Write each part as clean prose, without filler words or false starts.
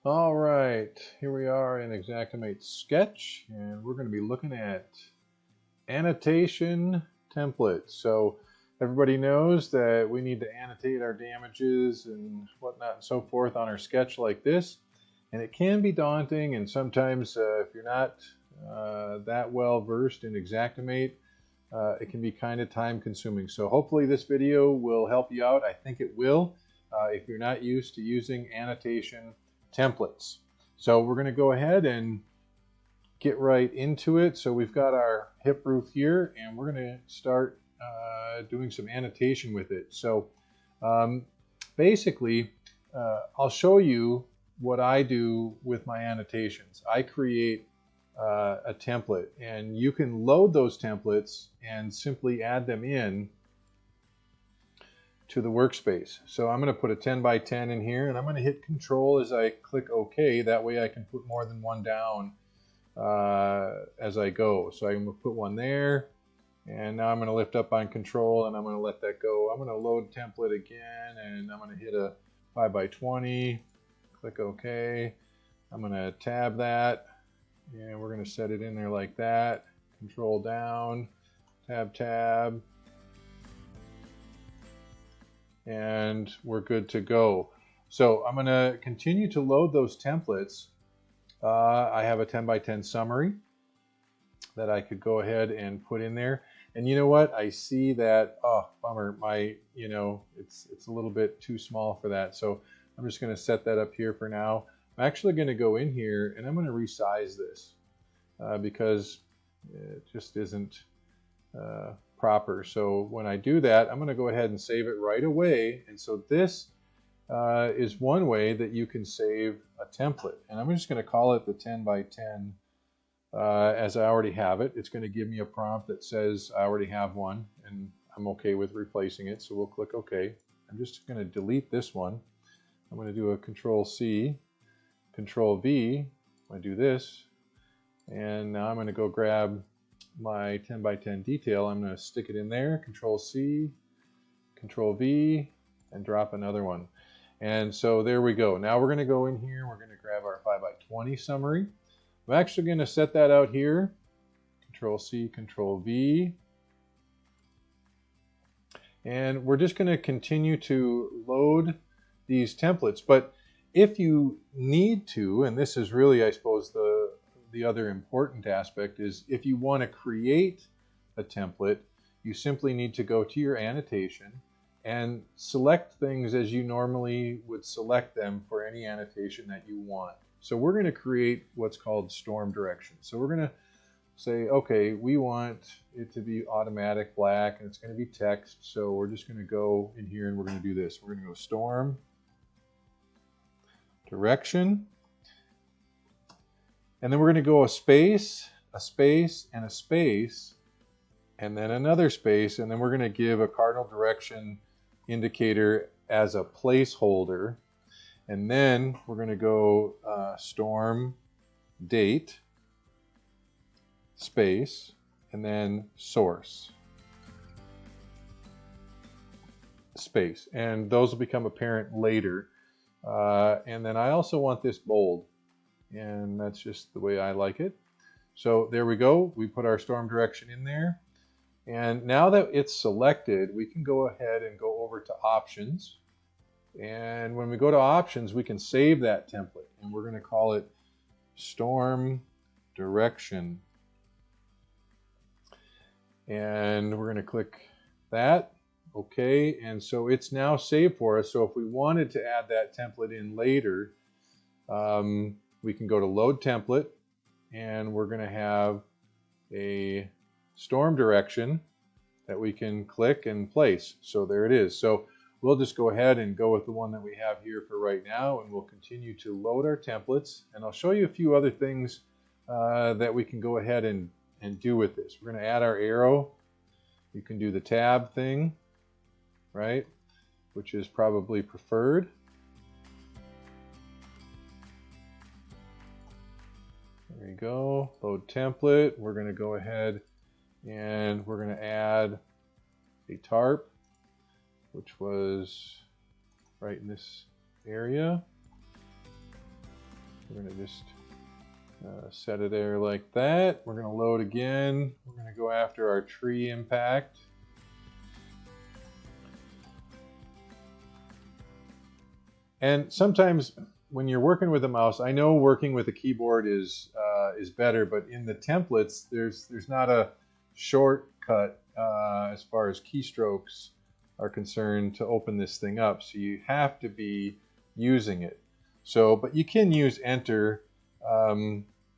All right, here we are in Xactimate Sketch, and we're going to be looking at annotation templates. So everybody knows that we need to annotate our damages and whatnot and so forth on our sketch like this. And it can be daunting, and sometimes if you're not that well versed in Xactimate, it can be kind of time consuming. So hopefully this video will help you out. I think it will if you're not used to using annotation templates. So we're going to go ahead and get right into it. So we've got our hip roof here, and we're going to start doing some annotation with it. So basically, I'll show you what I do with my annotations. I create a template, and you can load those templates and simply add them in to the workspace. So I'm going to put a 10 by 10 in here, and I'm going to hit Control as I click OK. That way I can put more than one down as I go. So I'm going to put one there, and now I'm going to lift up on Control, and I'm going to let that go. I'm going to load template again, and I'm going to hit a 5 by 20, click OK. I'm going to tab that, and we're going to set it in there like that. Control down, tab, and we're good to go. So I'm going to continue to load those templates. I have a 10 by 10 summary that I could go ahead and put in there. And you know what? I see that, oh, bummer, it's a little bit too small for that. So I'm just going to set that up here for now. I'm actually going to go in here and I'm going to resize this because it just isn't proper. So when I do that, I'm going to go ahead and save it right away. And so this is one way that you can save a template. And I'm just going to call it the 10 by 10 as I already have it. It's going to give me a prompt that says I already have one, and I'm okay with replacing it. So we'll click OK. I'm just going to delete this one. I'm going to do a Control C, Control V. I'm going to do this. And now I'm going to go grab my 10 by 10 detail. I'm going to stick it in there, Control C, Control V, and drop another one. And so there we go. Now we're going to go in here. We're going to grab our 5 by 20 summary. I'm actually going to set that out here. Control C, Control V. And we're just going to continue to load these templates. But if you need to, and this is really, I suppose, the other important aspect is if you want to create a template, you simply need to go to your annotation and select things as you normally would select them for any annotation that you want. So we're going to create what's called storm directions. So we're going to say, okay, we want it to be automatic black and it's going to be text. So we're just going to go in here and we're going to do this. We're going to go storm direction. And then we're going to go a space, and a space, and then another space, and then we're going to give a cardinal direction indicator as a placeholder. And then we're going to go storm date, space, and then source, space. And those will become apparent later. And then I also want this bold. And that's just the way I like it. So there we go. We put our storm direction in there. And now that it's selected, we can go ahead and go over to options. And when we go to options, we can save that template. And we're going to call it storm direction. And we're going to click that. Okay. And so it's now saved for us. So if we wanted to add that template in later, we can go to load template, and we're going to have a storm direction that we can click and place. So there it is. So we'll just go ahead and go with the one that we have here for right now, and we'll continue to load our templates. And I'll show you a few other things that we can go ahead and do with this. We're going to add our arrow. You can do the tab thing, right, which is probably preferred. There you go, load template. We're going to go ahead and we're going to add a tarp, which was right in this area. We're going to just set it there like that. We're going to load again. We're going to go after our tree impact. And sometimes when you're working with a mouse, I know working with a keyboard is better, but in the templates, there's not a shortcut as far as keystrokes are concerned to open this thing up. So you have to be using it. So, but you can use Enter,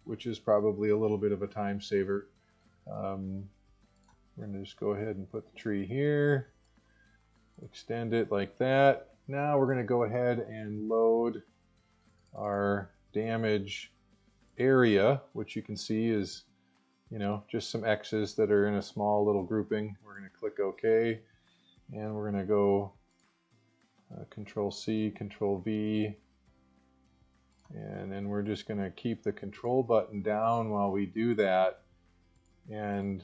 which is probably a little bit of a time saver. We're going to just go ahead and put the tree here, extend it like that. Now we're going to go ahead and load our damage area, which you can see is, just some X's that are in a small little grouping. We're going to click OK, and we're going to go Control C, Control V, and then we're just going to keep the control button down while we do that, and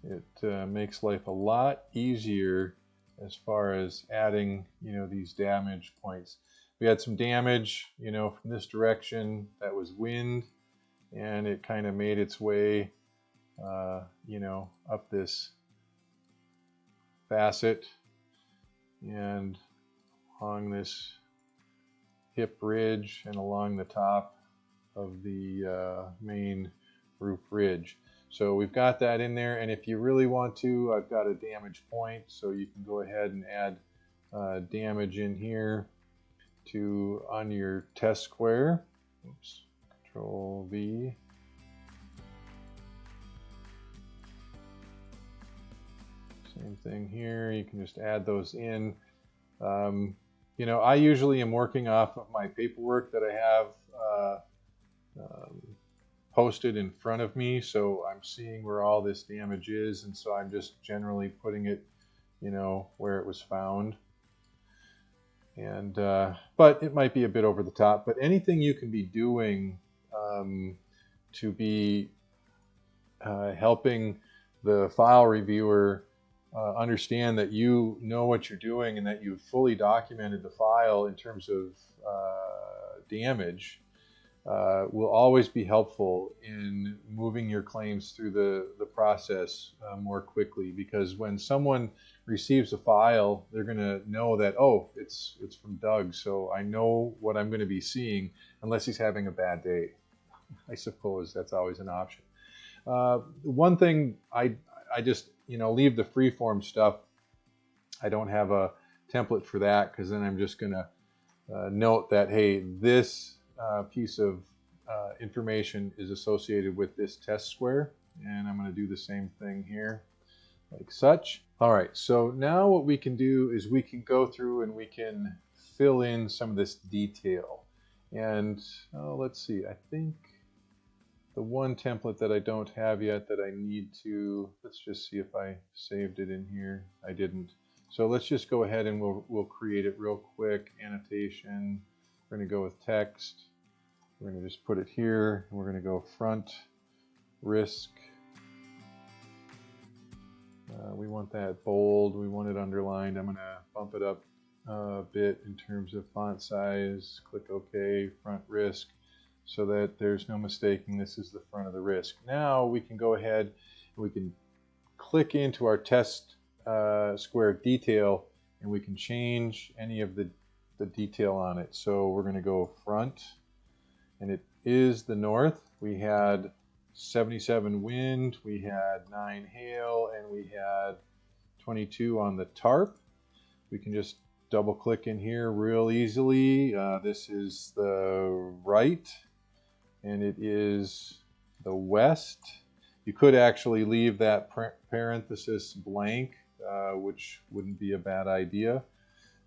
it makes life a lot easier as far as adding, these damage points. We had some damage, from this direction. That was wind, and it kind of made its way, up this facet and along this hip ridge and along the top of the main roof ridge. So we've got that in there, and if you really want to, I've got a damage point, so you can go ahead and add damage in here on your test square. Oops, Control V. Same thing here, you can just add those in. I usually am working off of my paperwork that I have posted in front of me, so I'm seeing where all this damage is, and so I'm just generally putting it, where it was found. And but it might be a bit over the top. But anything you can be doing to be helping the file reviewer understand that you know what you're doing and that you've fully documented the file in terms of damage will always be helpful in moving your claims through the process more quickly, because when someone receives a file, they're going to know that, oh, it's from Doug, so I know what I'm going to be seeing, unless he's having a bad day. I suppose that's always an option. One thing, I just leave the freeform stuff. I don't have a template for that, because then I'm just going to note that, hey, this piece of information is associated with this test square, and I'm going to do the same thing here, like such. All right, so now what we can do is we can go through and we can fill in some of this detail. And let's see, I think the one template that I don't have yet that I need to, let's just see if I saved it in here. I didn't. So let's just go ahead and we'll create it real quick. Annotation. We're going to go with text. We're going to just put it here. We're going to go front risk. We want that bold. We want it underlined. I'm going to bump it up a bit in terms of font size. Click OK. Front risk, so that there's no mistaking this is the front of the risk. Now we can go ahead and we can click into our test square detail, and we can change any of the detail on it. So we're going to go front, and it is the north. We had 77 wind, we had 9 hail, and we had 22 on the tarp. We can just double click in here real easily. This is the right, and it is the west. You could actually leave that parenthesis blank, which wouldn't be a bad idea.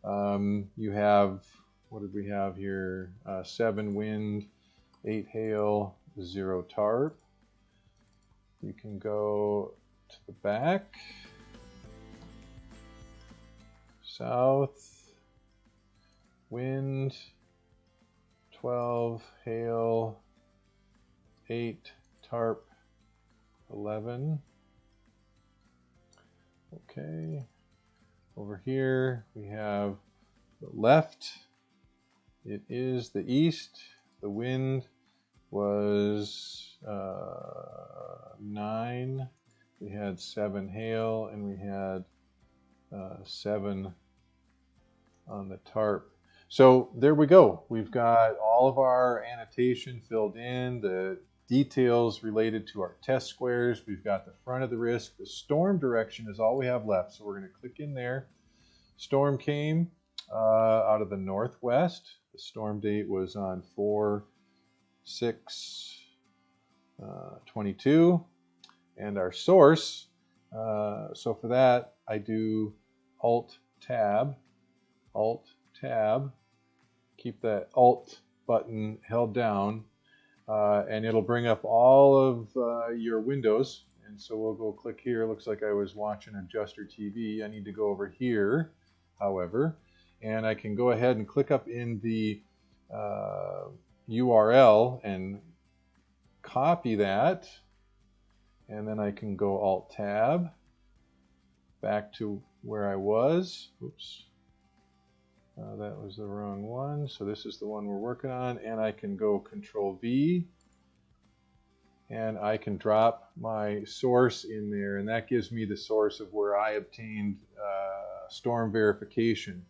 You have, what did we have here? 7 wind, 8 hail, 0 tarp. You can go to the back. South, wind, 12, hail, 8, tarp, 11. Okay. Over here we have The left, it is the east. The wind was 9. We had 7 hail, and we had 7 on the tarp. So there we go. We've got all of our annotation filled in, the details related to our test squares. We've got the front of the risk. The storm direction is all we have left. So we're going to click in there. Storm came out of the northwest. The storm date was on 4/6/22. And our source, so for that, I do Alt-Tab, keep that Alt button held down, and it'll bring up all of your windows. And so we'll go click here. Looks like I was watching Adjuster TV. I need to go over here, however, and I can go ahead and click up in the URL and copy that. And then I can go Alt-Tab back to where I was. Oops. That was the wrong one. So this is the one we're working on. And I can go Control-V. And I can drop my source in there. And that gives me the source of where I obtained storm verification,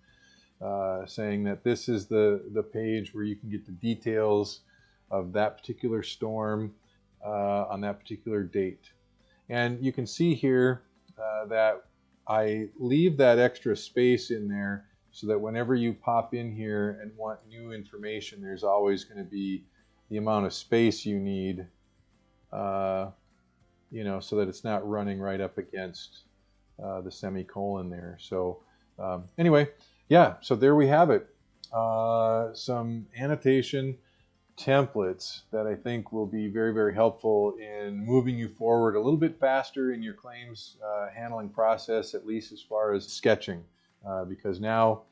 saying that this is the page where you can get the details of that particular storm on that particular date. And you can see here that I leave that extra space in there so that whenever you pop in here and want new information, there's always going to be the amount of space you need, you know, so that it's not running right up against the semicolon there. So anyway, yeah, so there we have it. Some annotation templates that I think will be very, very helpful in moving you forward a little bit faster in your claims handling process, at least as far as sketching, because now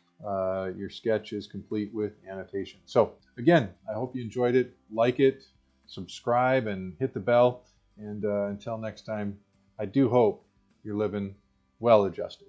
your sketch is complete with annotation. So again, I hope you enjoyed it. Like it, subscribe, and hit the bell. And until next time, I do hope you're living well adjusted.